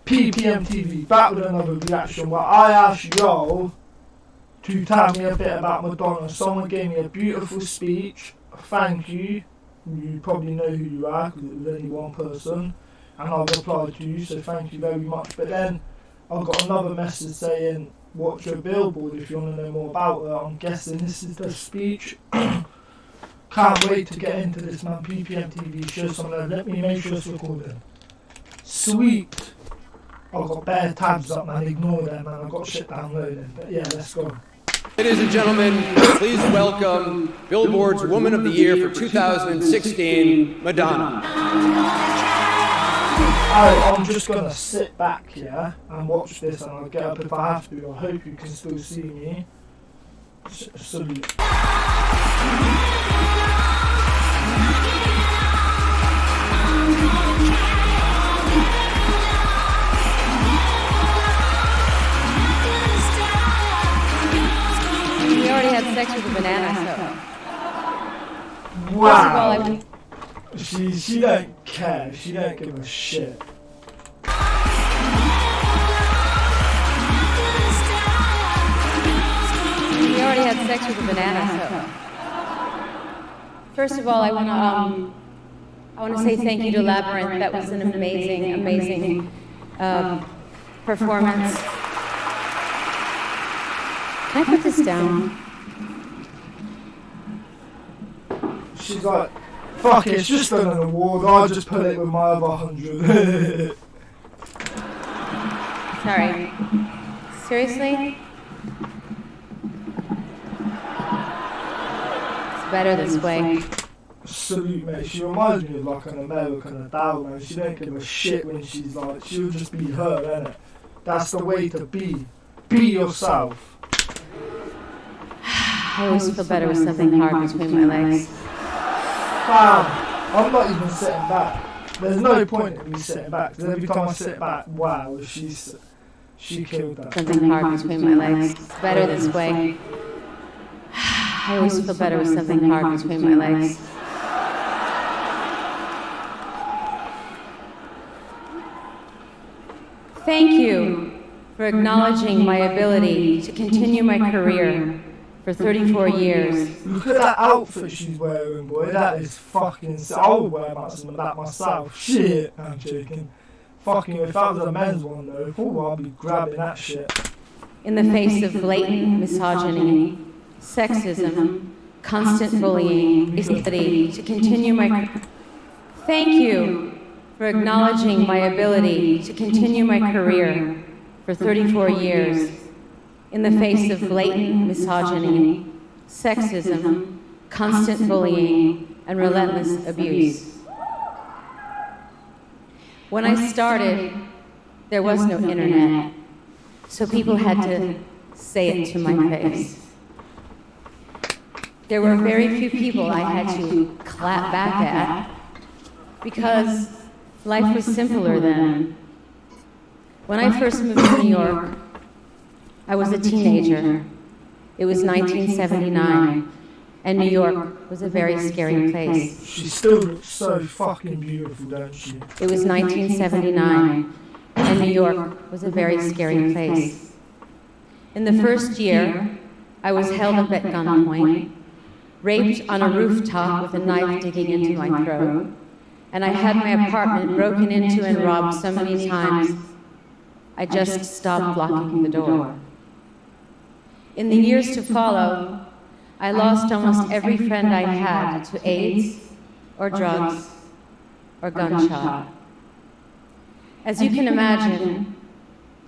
PPM TV, back with another reaction where I asked y'all to tell me a bit about Madonna. Someone gave me a beautiful speech. Thank you. You probably know who you are because it was only one person. And I replied to you, so thank you very much. But then I got another message saying, watch your Billboard if you want to know more about her. I'm guessing this is the speech. Can't wait to get into this, man. PPM TV, show some love. Let me make sure it's recording. Sweet. I've got bare tabs up, man. Ignore them, man. I've got shit downloading. But yeah, let's go. Ladies and gentlemen, please welcome Billboard's Woman of the Year for 2016, Madonna. I'm just gonna sit back here and watch this, and I'll get up if I have to. I hope you can still see me. Salute. We already had sex with a banana, so. Wow. She don't care. She don't give a shit. We already had sex with a banana, so. First of all, I want to say thank you to Labyrinth. That was an amazing performance. Can I put this down? She's like, fuck it, it's just an award. I'll just put it with my other 100. Sorry. Seriously? It's better this way. Salute, mate. She reminds me of like an American Adele, man. She don't give a shit when she's like, she'll just be her, innit? That's the way to be. Be yourself. I always feel better with something hard between my legs. Fam, I'm not even sitting back. There's no point in me sitting back, because every time I sit back, wow, she killed that. Something hard between my legs. It's better this way. I always feel better with something hard between my legs. Thank you for acknowledging my ability to continue my career for 34 years. Look at that outfit she's wearing, boy. That is fucking... I would wear that myself. Shit, I'm joking. Fucking, if that was a men's one though, I'd be grabbing that shit. In the face of blatant misogyny, sexism, constant bullying, ability to continue my... Thank you for acknowledging my ability to continue my career for 34 years in the face of blatant misogyny, sexism, constant bullying, and relentless abuse. When I started, there was no internet, so people had to say it to my face. There were very few people I had to clap back at, because life was simpler then. When I first moved to New York, I was a teenager. It was 1979, and New York was a very scary place. She still looks so fucking beautiful, don't she? It was 1979, and New York was a very scary place. In the first year, I was held up at gunpoint, raped on a rooftop with a knife digging into my throat, and I had my apartment broken into and robbed so many times, I just stopped blocking the door. In the years to follow, I lost almost every friend I had to AIDS, or drugs, or gunshot. As you can imagine,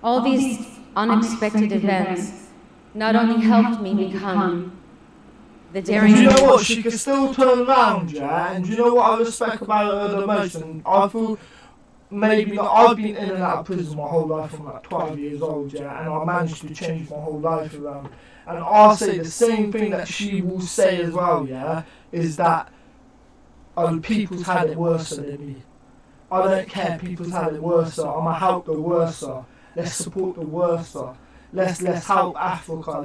all these unexpected events not only helped me become the daring... Do you know what? She can still turn around, yeah? And do you know what I respect about her the most? And I feel maybe like, I've been in and out of prison my whole life from like 12 years old, yeah? And I managed to change my whole life around. And I'll say the same thing that she will say as well, yeah? Is that people's had it worse than me. I don't care, people's had it worse. I'm going to help the worse. Let's support the worse. Let's help Africa.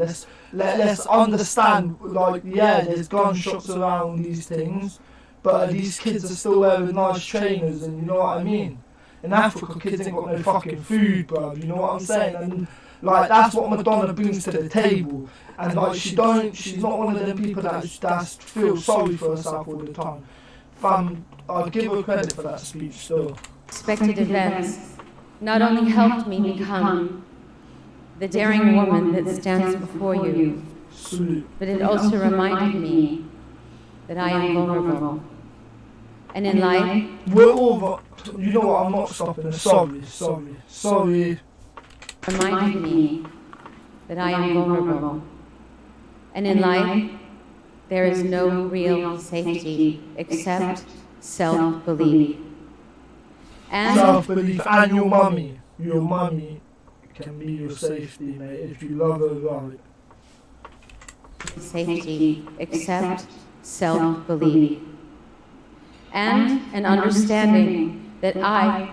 Let's understand, like, yeah, there's gunshots around these things, but these kids are still wearing nice trainers, and you know what I mean? in Africa, kids ain't got no fucking food, bro. You know what I'm saying? And like that's what Madonna brings to the table. And like she's not one of them people that feels sorry for herself all the time. Fam, I give her credit for that speech still. Expected events not only helped me become the daring woman that stands before you, Salute. but it also reminded me that I am vulnerable. And in life, We're all, you know what, I'm not stopping. Sorry. reminded me that I am vulnerable. And in life, there is no real safety except self-belief. And Self-belief and your mummy. Your mummy can be your safety, mate, if you love her right. safety except self-belief. And an understanding that I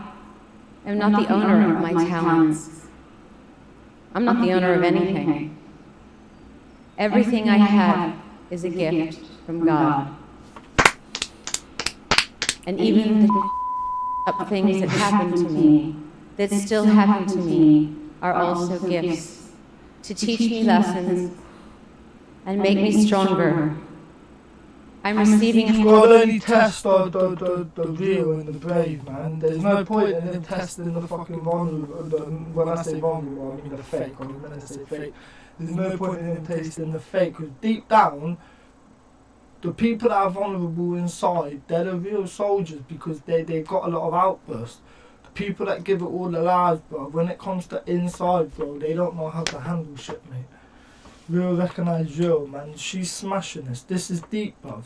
am not the owner of my talents. I'm not the owner of anything. Everything I have is a gift from God. And even the up things that happen to me, that still happen to me, are also gifts to teach me lessons and make me stronger. I'm receiving God only test the real and the brave, man. There's no point in them testing the fucking vulnerable. When I say vulnerable, I mean the fake. I mean when I say fake. There's no point in them testing the fake, because deep down, the people that are vulnerable inside, they're the real soldiers, because they got a lot of outbursts. The people that give it all their lives, bro, when it comes to inside, bro, they don't know how to handle shit, mate. Real recognise real, man. She's smashing this. This is deep, bruv.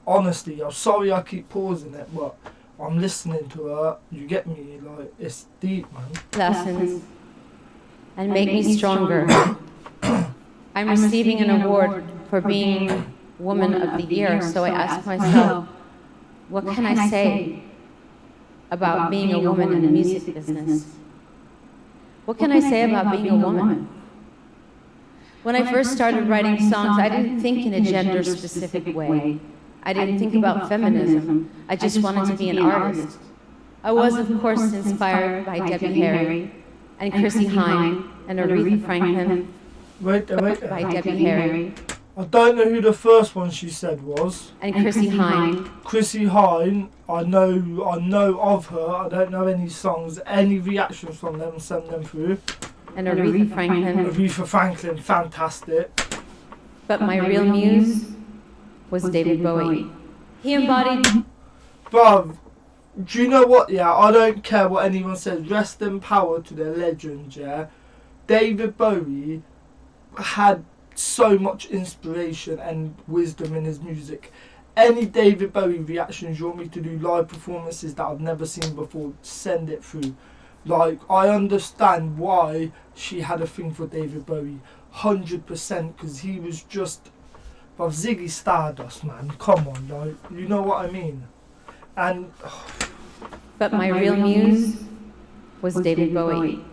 Honestly, I'm sorry I keep pausing it, but I'm listening to her. You get me? Like, it's deep, man. lessons and make me stronger. I'm receiving an award for being Woman of the Year, so I ask myself, what can I say about being a woman in the music business? What can I say about being a woman? When I first started writing songs, I didn't think in a gender-specific way. I didn't think about feminism. I just wanted to be an artist. I was, of course, inspired by Debbie Harry and Chrissy Hine and Aretha Franklin. Wait there. By Debbie Harry I don't know who the first one she said was. and Chrissy Hine. Chrissy Hine, I know of her. I don't know any songs. Any reactions from them, send them through. And Aretha Franklin. Aretha Franklin, fantastic. But my real muse was David Bowie. He embodied Bruv, do you know what, yeah? I don't care what anyone says. Rest in power to the legend, yeah? David Bowie had so much inspiration and wisdom in his music. Any David Bowie reactions you want me to do, live performances that I've never seen before, send it through. Like, I understand why she had a thing for David Bowie, 100%, because he was just, but Ziggy Stardust, man, come on, like, you know what I mean? And, But my real muse was David Bowie.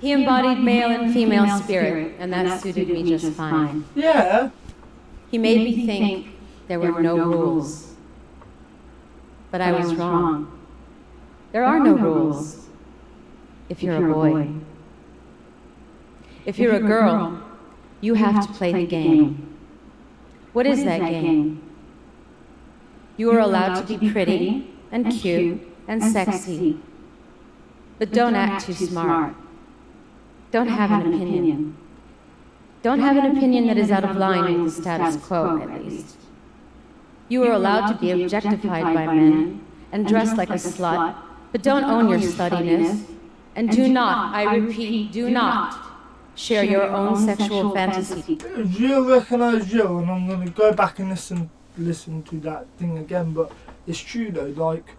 He embodied male and female spirit, and that suited me just fine. yeah, He made me think there were no rules. But I was wrong. There are no rules if you're a boy. If you're a girl, you have to play the game. What is that game? You are allowed to be pretty and cute and sexy, but don't act too smart. Don't have an opinion. Don't have an opinion that is out of line with the status quo, at least. You are allowed to be objectified by men and dress like a slut, but don't own your sluttiness. And do not, I repeat, do not share your own sexual fantasy. you recognise you, and I'm going to go back and listen to that thing again, but it's true though, like,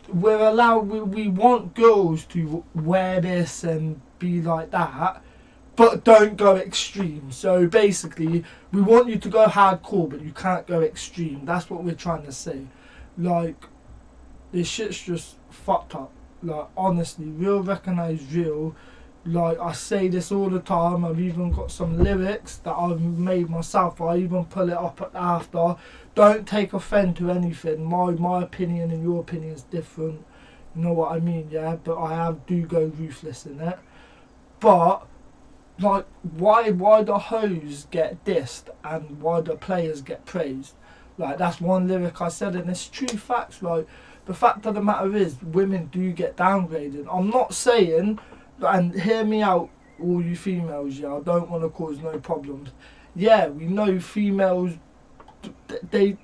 we're allowed, we want girls to wear this and be like that, but don't go extreme. So basically, we want you to go hardcore, but you can't go extreme. That's what we're trying to say. Like, this shit's just fucked up. Like, honestly, real recognise real. Like, I say this all the time. I've even got some lyrics that I've made myself. I even pull it up after. Don't take offence to anything. My opinion and your opinion is different. You know what I mean, yeah? But do go ruthless in it. But, like, why the hoes get dissed and why the players get praised? Like, that's one lyric I said, and it's true facts. Like, the fact of the matter is, women do get downgraded. I'm not saying, and hear me out, all you females, yeah, I don't want to cause no problems. Yeah, we know females, they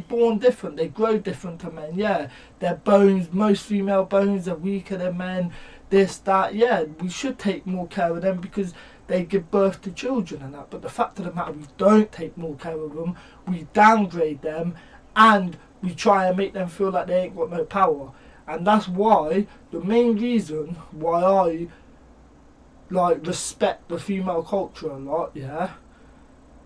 born different, they grow different to men, yeah. Their bones, most female bones are weaker than men, this, that, yeah. We should take more care of them because they give birth to children and that. But the fact of the matter, we don't take more care of them, we downgrade them, and we try and make them feel like they ain't got no power. And that's why, the main reason why I like respect the female culture a lot, yeah,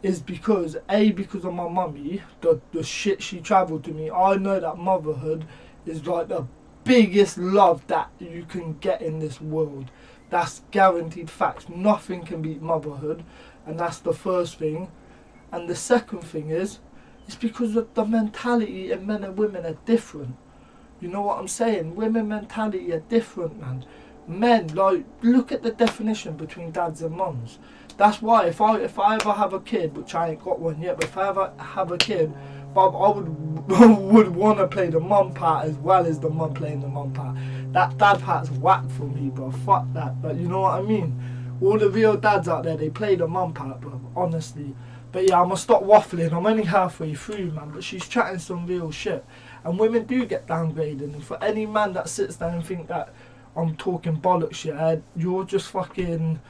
is because because of my mummy, the shit she travelled to me. I know that motherhood is like the biggest love that you can get in this world. That's guaranteed facts. Nothing can beat motherhood, and that's the first thing. And the second thing is, it's because of the mentality in men and women are different. You know what I'm saying? Women mentality are different, man. Men, like, look at the definition between dads and mums. That's why if I ever have a kid, which I ain't got one yet, but if I ever have a kid, I would want to play the mum part as well as the mum playing the mum part. That dad part's whack for me, bro. Fuck that. But you know what I mean? All the real dads out there, they play the mum part, bro. Honestly. But yeah, I'm gonna stop waffling. I'm only halfway through, man. But she's chatting some real shit. And women do get downgraded. And for any man that sits there and think that I'm talking bollocks, yeah, you're just fucking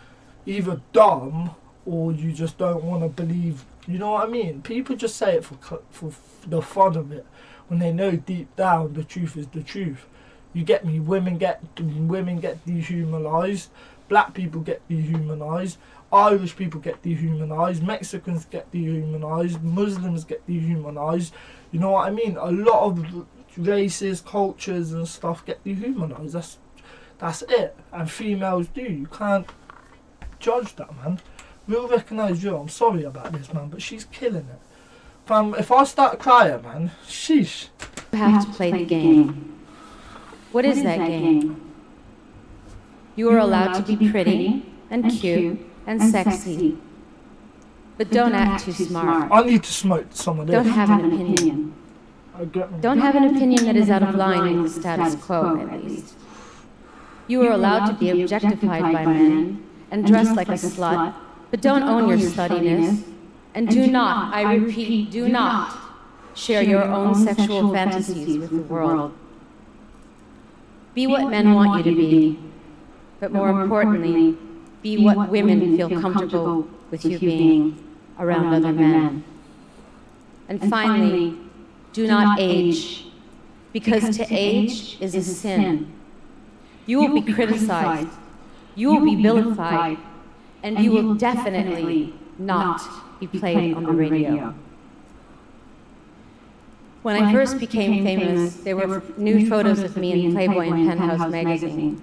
either dumb or you just don't want to believe. You know what I mean? People just say it for the fun of it, when they know deep down the truth is the truth. You get me? Women get dehumanized. Black people get dehumanized. Irish people get dehumanized. Mexicans get dehumanized. Muslims get dehumanized. You know what I mean? A lot of races, cultures and stuff get dehumanized. That's it. And females do. You can't judge that, man. We'll recognise you. I'm sorry about this, man, but she's killing it. Fam, if I start crying, man, sheesh. You have to play the game. What is that game? You are allowed to be pretty and cute and sexy, but don't act too smart. I need to smoke some of this. Don't have an opinion. Don't have an opinion that is out of line with the status quo, at least. You are allowed to be objectified by men and dress like a slut, but don't own your sluttiness. And do not, I repeat, do not share your own sexual fantasies with the world. Be what men want you to be, but more importantly, be what women feel comfortable with you being around other men. And finally, do not age, because to age is a sin. You will be criticized, you will be vilified, and you will definitely not be played on the radio. When I first became famous, there were nude photos of me in Playboy and Penthouse magazine.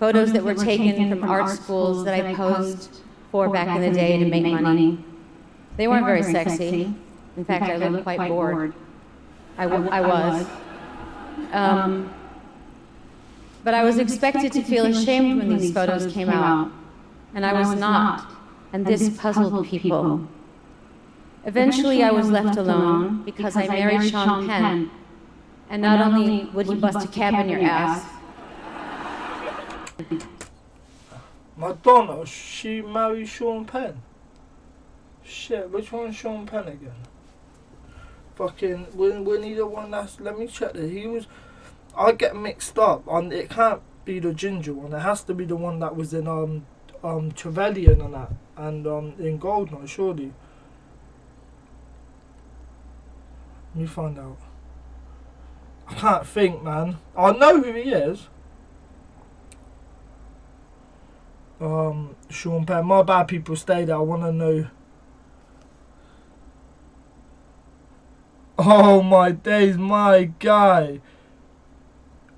Photos that were taken from art schools that I posed for back in the day to make money. They weren't very sexy. In fact, I looked quite bored. I was. But I was expected to feel ashamed when these photos came out, and I was not, and this puzzled people. Eventually, I was left alone because I married Sean Penn, and not only would he bust a cab in your ass. Madonna, she married Sean Penn? Shit, which one's Sean Penn again? Fucking, when he the one that's, let me check this, I get mixed up, it can't be the ginger one, it has to be the one that was in, Trevelyan and that, and, in Goldeneye, surely. Let me find out. I can't think, man. I know who he is. Sean Penn. My bad, people, stay there. I want to know. Oh my days, my guy.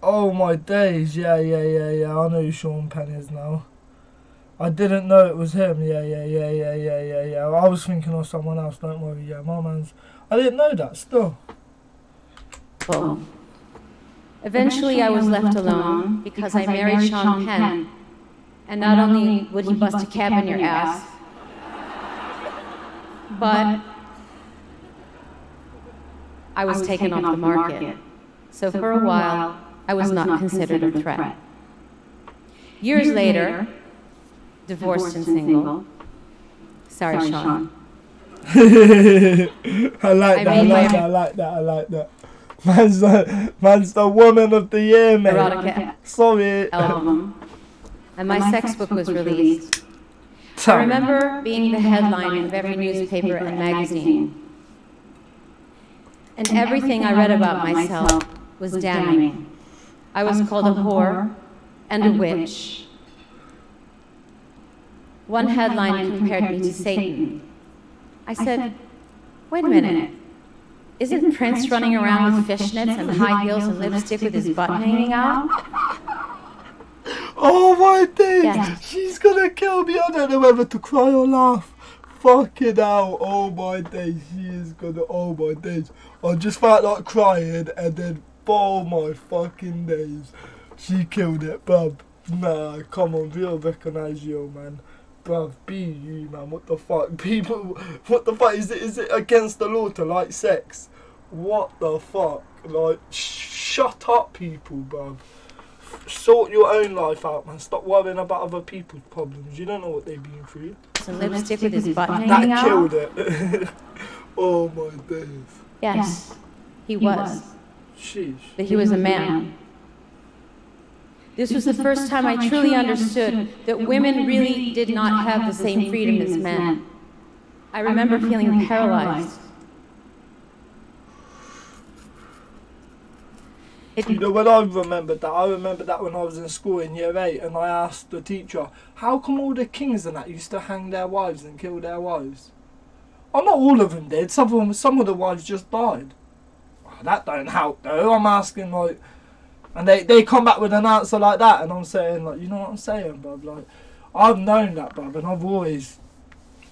Oh my days. Yeah. I know who Sean Penn is now. I didn't know it was him. Yeah. I was thinking of someone else. Don't worry. Yeah, my man's. I didn't know that. Still. Well, Eventually, I was left alone because I married Sean Penn. And not only would he bust a cap in your ass, but I was taken off the market. So for a while, I was not considered a threat. Years later, divorced and single. Sorry, Sean. I like that. Man's the woman of the year, mate. Erotica Sorry. album. And my sex book was released. I remember being the headline of every newspaper and magazine. And everything I read about myself was damning. I was called a whore and a witch. One headline compared me to Satan. I said, wait a minute. Isn't Prince running around with fishnets and high heels and lipstick with his butt hanging out? Oh my days! Yes. She's gonna kill me. I don't know whether to cry or laugh. Fucking hell. Oh my days. She is gonna. Oh my days. I just felt like crying and then. Oh my fucking days. She killed it, bruv. Nah, come on. We'll recognise you, man. Bruv, be you, man. What the fuck? People. What the fuck? Is it against the law to like sex? What the fuck? Like, shut up, people, bruv. Sort your own life out, man. Stop worrying about other people's problems. You don't know what they've been through. Some lipstick with his butt hanging out? That killed it. Oh my days. Yes, he was. Sheesh. But he was a man. This was the first time I truly understood that women really did not have the same freedom as men. I remember feeling paralyzed. You know, when I remember that when I was in school in year 8 and I asked the teacher, how come all the kings and that used to hang their wives and kill their wives? Oh, not all of them did. Some of the wives just died. Oh, that don't help though. I'm asking like, and they come back with an answer like that and I'm saying like, you know what I'm saying, bruv? Like, I've known that, bruv, and I've always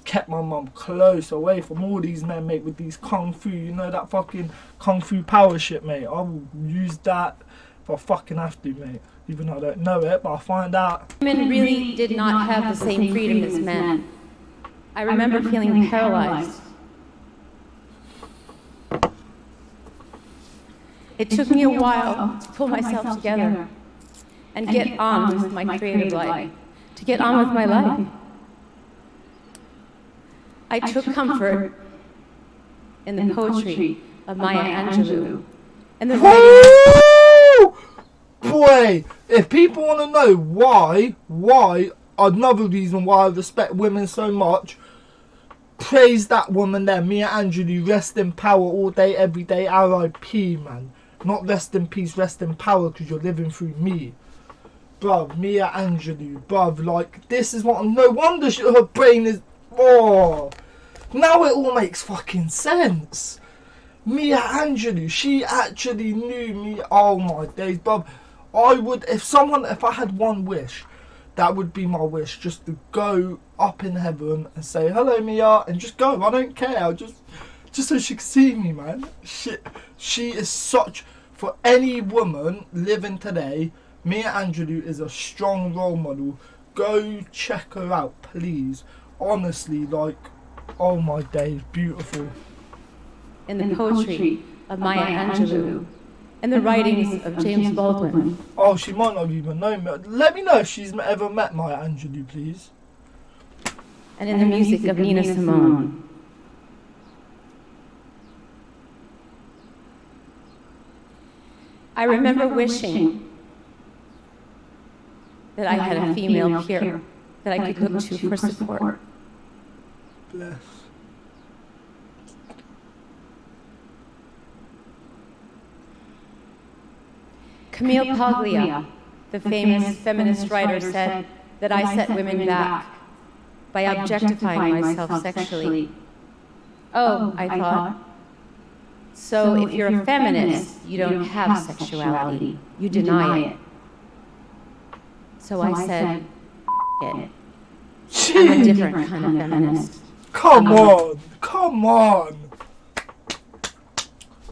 kept my mum close away from all these men, mate, with these kung fu, you know, that fucking kung fu power shit, mate. I will use that if I fucking have to, mate. Even though I don't know it, but I'll find out. Women really did not have the same freedom as men. I remember feeling paralyzed. It took me a while to pull myself together and get on with my creative life, to get on with my life. I took comfort in the poetry of Maya Angelou and the writing. Boy, if people want to know why, another reason why I respect women so much, praise that woman there, Maya Angelou, rest in power all day, every day, R.I.P, man. Not rest in peace, rest in power, because you're living through me. Bruv, Maya Angelou, bruv, like, this is what, no wonder her brain is, oh, now it all makes fucking sense. Maya Angelou, she actually knew me, oh my days, bruv. I would, if I had one wish, that would be my wish, just to go up in heaven and say, hello Mia, and just go, I don't care, just so she can see me, man. She is such, for any woman living today, Maya Angelou is a strong role model. Go check her out, please. Honestly, like, oh my days, beautiful. In the poetry of Maya Angelou and the writings of James Baldwin. Oh, she might not even know me. Let me know if she's ever met Maya Angelou, please. And in the music of Nina Simone. I remember wishing that I had a female peer that I could look to for support. Bless. Camille Paglia, the famous feminist writer, said that I set women back by objectifying myself sexually. Oh, I thought. So if you're a feminist, you don't have sexuality. You deny it. So I said, it. I'm a different kind of feminist. Come on.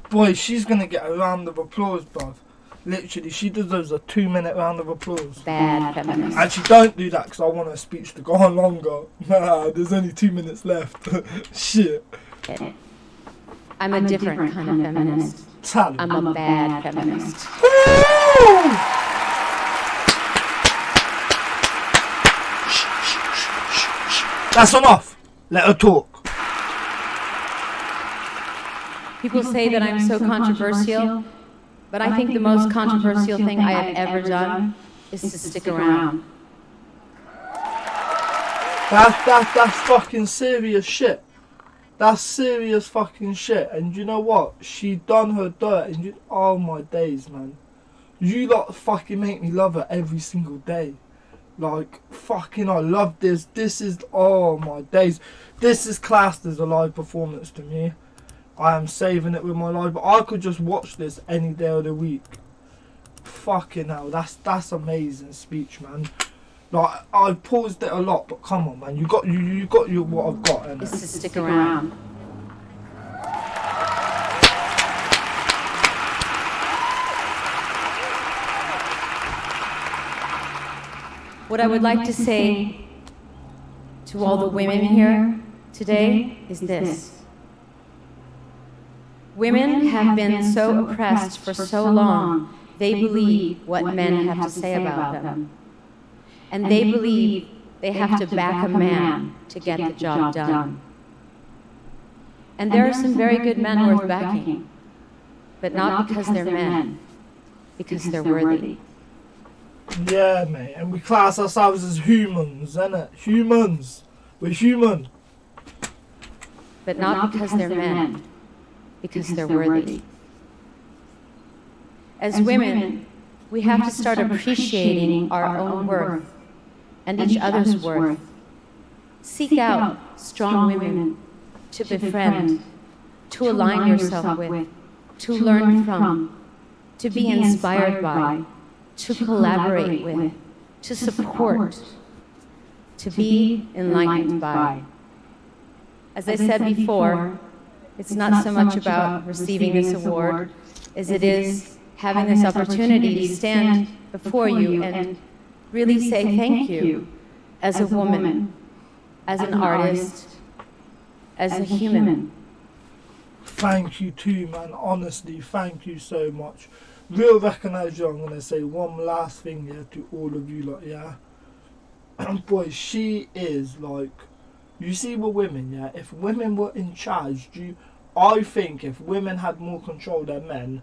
Boy, she's gonna get a round of applause, bruv. Literally, she deserves a 2-minute round of applause. Bad feminist. Actually, don't do that because I want her speech to go on longer. Nah, there's only 2 minutes left. Shit. I'm a different kind of feminist. Talent. I'm a bad feminist. That's enough. Let her talk. People say that I'm so controversial, but I think the most controversial thing I have ever done is to stick around. That's fucking serious shit. That's serious fucking shit. And you know what? She done her dirt. And you, oh my days, man. You lot fucking make me love her every single day. Like, fucking I love this. This is, oh my days. This is classed as a live performance to me. I am saving it with my life. But I could just watch this any day of the week. Fucking hell, that's amazing speech, man. Like, I paused it a lot, but come on, man. You got your what I've got. Is to stick around. What I would like to say to all the women here today is this. Women have been so oppressed for so long, they believe what men have to say about them. And they believe they have to back a man to get the job done. And there are some very good men worth backing, but not because they're men, because they're worthy. Yeah, mate, and we class ourselves as humans, innit? Humans. We're human. But not because they're men, because they're worthy. As women, we have to start appreciating our own worth and each other's worth. Seek out strong women to befriend, to align yourself with, to learn from, to be inspired by, to collaborate with, to support, to be enlightened by. As I said before, it's not so much about receiving this award as it is having this opportunity to stand before you and really say thank you as a woman, as an artist, as a human. Thank you too, man. Honestly, thank you so much. Real recognise you. I'm going to say one last thing here to all of you lot, yeah? Boy, she is like, you see with women, yeah? If women were in charge, I think if women had more control than men,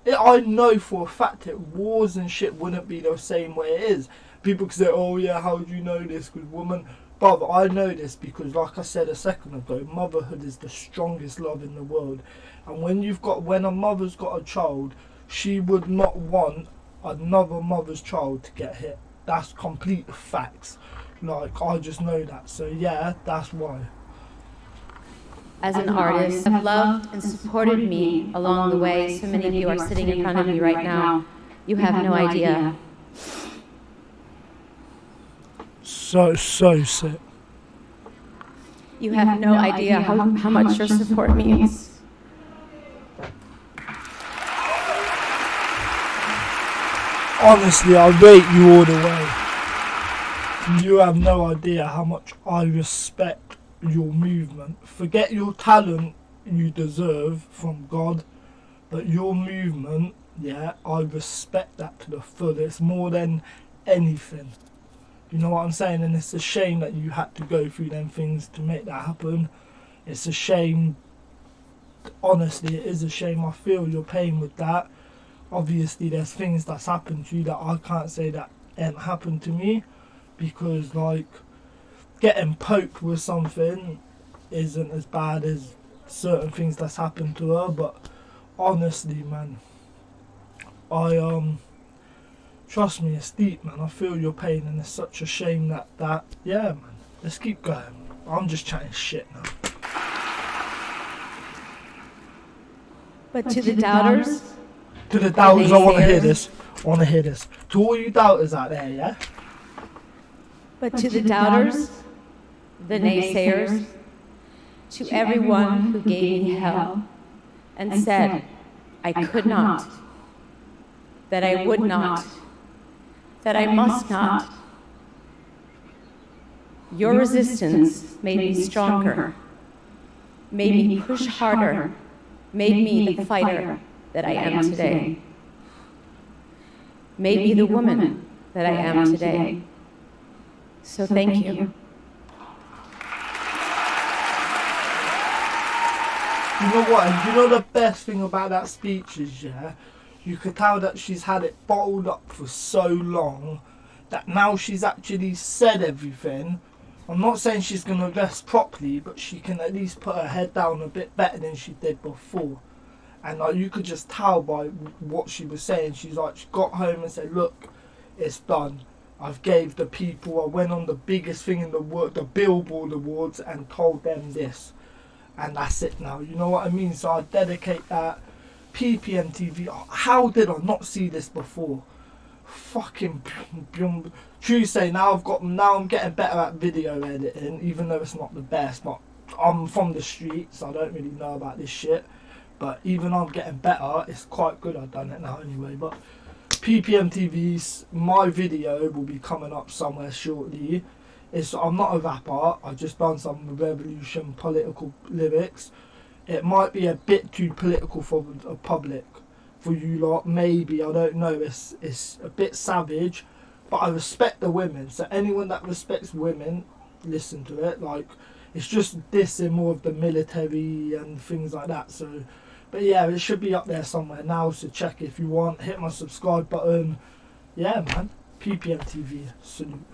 I know for a fact that wars and shit wouldn't be the same way it is. People can say, oh yeah, how do you know this? Because women, but I know this because, like I said a second ago, motherhood is the strongest love in the world. And when a mother's got a child, she would not want another mother's child to get hit. That's complete facts. Like, I just know that. So yeah, that's why. As an artist, have loved and supported me along the way. So many of you are sitting in front of me right now. You have no idea. So sick. You have no idea how much your support means. Honestly, I rate you all the way. You have no idea how much I respect your movement. Forget your talent you deserve from God, but your movement, yeah, I respect that to the fullest more than anything. You know what I'm saying? And it's a shame that you had to go through them things to make that happen. It's a shame. Honestly, it is a shame. I feel your pain with that. Obviously, there's things that's happened to you that I can't say that ain't happened to me, because like getting poked with something isn't as bad as certain things that's happened to her. But honestly, man, trust me, it's deep, man. I feel your pain, and it's such a shame that yeah, man. Let's keep going. I'm just chatting shit now. But to the doubters, I want to hear this. I want to hear this. To all you doubters out there, yeah? But to the doubters, the naysayers, to everyone who gave me hell and said I could not, that I would not, that I must not. Your resistance made me stronger, made me push harder, made me the fighter that I am today, made me the woman that I am today. So thank you. You know what? And you know the best thing about that speech is, yeah, you could tell that she's had it bottled up for so long that now she's actually said everything. I'm not saying she's going to rest properly, but she can at least put her head down a bit better than she did before. And like, you could just tell by what she was saying. She's like, she got home and said, look, it's done. I've gave the people, I went on the biggest thing in the world, the Billboard Awards, and told them this. And that's it now, you know what I mean? So I dedicate that. PPM TV, how did I not see this before? Fucking true say, now I'm getting better at video editing, even though it's not the best, but I'm from the streets, I don't really know about this shit. But even I'm getting better, it's quite good I've done it now anyway. But PPM TV's, my video will be coming up somewhere shortly. I'm not a rapper, I've just done some revolution political lyrics. It might be a bit too political for the public, for you lot, maybe, I don't know, it's a bit savage, but I respect the women, so anyone that respects women, listen to it. Like, it's just dissing more of the military and things like that. So, but yeah, it should be up there somewhere now, so check if you want, hit my subscribe button. Yeah man, PPM TV, salute.